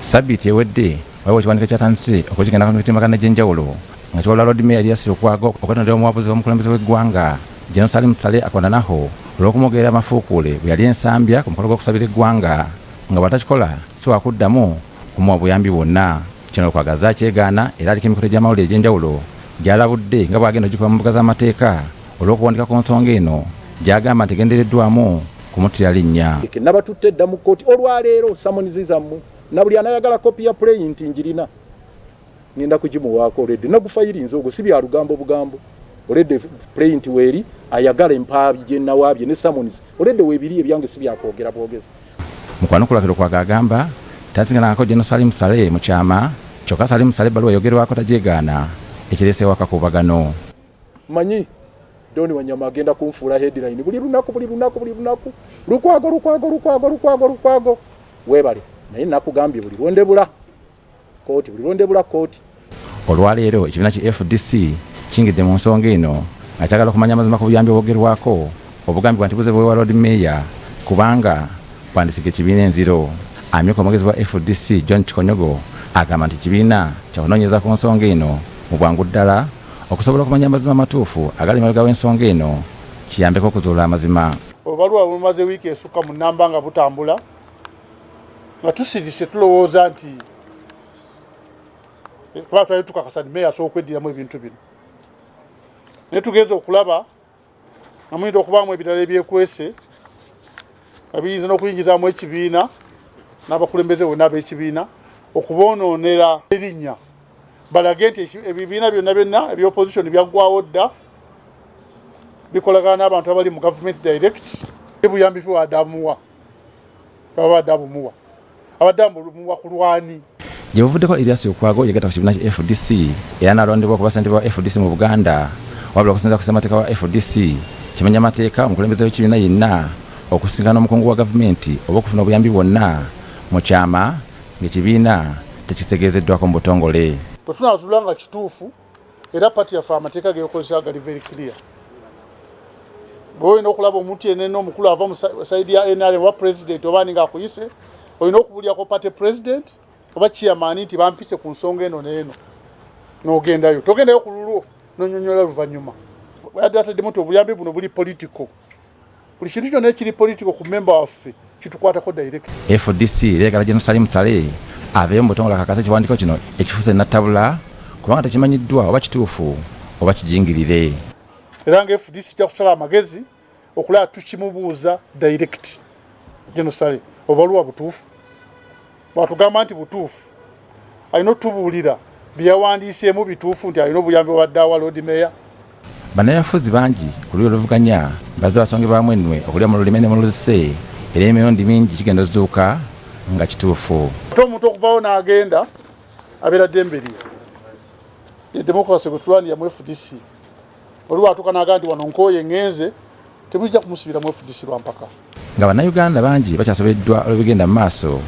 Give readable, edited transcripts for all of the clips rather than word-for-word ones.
Sabiti ewedde waliwo ekiwandiiko kyatandise okugenda ku mitimbagano egy'enjawulo nga kiwalula Lord Mayor Elias Lukwago okwetondera omuwabuzi w'omukulembeze w'eggwanga General Salim Saleh akwandanaho olw'okumwogerera amafuukuule bwe yali ensambya ku mukolo gw'okusabira eggwanga nga bwatakikola si wakuddamu kumuwa buyambi bwonna. Kino Lukwagaza kyegaana era aliko emikutu gy'amawulire egy'enjawulo gy'alabudde nga bw'agenda ogikuba mu mbuga z'amateeka olw'okuwandika ku nsonga eno gy'agamba nti egendereddwamu kumuttira Linnya. Nabatutte dda mu kkooti olwaleero samonizi zammwe na buli anayagala kopi ya playint njirina ngenda kugimuwaako olwedde nagufayirinze ogwo si bya lugambo bugambo olwedde playint weeri ayagala empaabi gye nawaabye ne samonizi olwedde weebiri ebyange si byakwogera bwogezi. Mukwano kulakiro kwagagamba tazinganako General Salim Saleh mu kyama kyokka Salim Saleh baluwa yogerwako tagyegaana ekireeseewo akakuubagano. Manyi Doni Wanyama agenda kunfuula headline buli lunaku Lukwago weebale naye nakugambye buli lwondebula kooti. Olwaleero ekibiina ki FDC kingidde mu nsonga eno nga kyagala okumanya amazima ku buyambi obwogerwako obugambibwa nti buze bwewa Lord Mayor kubanga bwandisika ekibiina enziro. Amyuka omwogezi wa FDC John Chikonyogo agamba nti ekibiina kyakunoonyeza ku nsonga eno mu bwangu ddala okusobola okumanya amazima amatuufu agali emabega w'ensonga eno kiyambeko okuzuula amazima. Obaluwa bumaze wiiki esukka mu nnamba nga butambula nga tusirise tulowooza nti kuba twali tukakasa nti Meeya asobola okweddiramu ebintu bino naye tugenza okulaba nga muyinza okubaamu ebirala ebyekwese nga biyinza n'okuyingizaamu ekibiina n'abakulembeze bonna ab'ekibiina okuboonoonera erinnya balage nti ebibiina byonna eby'opposition byaggwawo dda bikolagana n'abantu abali mu government direct ebuyambi bwaddamuwa abadde abumuwa ku lwani. Gye buvuddeko Elias Lukwago yagenda ku kibiina ki FDC era n'alondebwa okuba ssentebe wa FDC mu Buganda wabula okusinziira ku ssemateeka wa FDC kimenya amateeka omukulembeze w'ekibiina yenna okusingana n'omukungu wa gavumenti oba okufuna obuyambi bwonna mu kyama ng'ekibiina tekitegeezeddwako mu butongole. Tetunazuula nga kituufu era pati yaffe amateeka geekozesa gali very clear. Bw'olina okulaba omuntu yenna omukulu ava mu sayidi ya NRM oba president oba ninga akuyise olina okubulyako pati president oba chairman nti bampise ku nsonga eno n'eno n'ogendayo togendayo ku lulwo n'onyonyola luvannyuma. Atademu nti obuyambi buno buli political buli kintu kyonna ekiri political ku memba waffe kitukwatako direct. FDC leegala General Salim Saleh aveeyo mu butongole akakasa ekiwandiiko kino ekifuuse nattabula kubanga tekimanyiddwa oba kituufu oba kijingirire. Era nga FDC kijja kusala amagezi okulaba tukimubuuza direct General Saleh obaluwa butuufu bwatugamba nti butuufu alina otubuulira byeyawandiiseemu bituufu nti alina obuyambi obadde awa Lord Mayor. Bannabyabufuzi bangi ku lulyo oluvuganya bazze basongebwamu ennwe okulya mu lulimi ne mu luzise era emirundi mingi kigenda ozuuka nga kituufu. Ate omuntu okuvaawo n'agenda abeera ddembe lye ye democracy gwe tulwanira mu FDC oli bw'atuuka n'agamba nti wano nkooye ŋŋenze temujja kumusibira mu FDC lwampaka. Nga bannayuganda bangi bakyasobeddwa olw'ebigenda mu maaso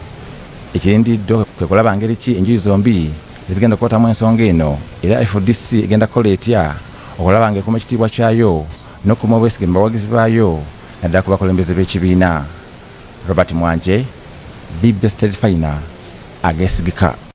ekirindiddwa kwe kulaba ngeri ki enjuyi zombi ezigenda okwotamu ensonga eno era FDC egenda kukola etya okulaba ng'ekuuma ekitiibwa kyayo n'okuuma obwesige mu bawagizi baayo naddala ku bakulembeze b'ekibiina. Robert Mwanje, BBS Terefayina, Ageesigika.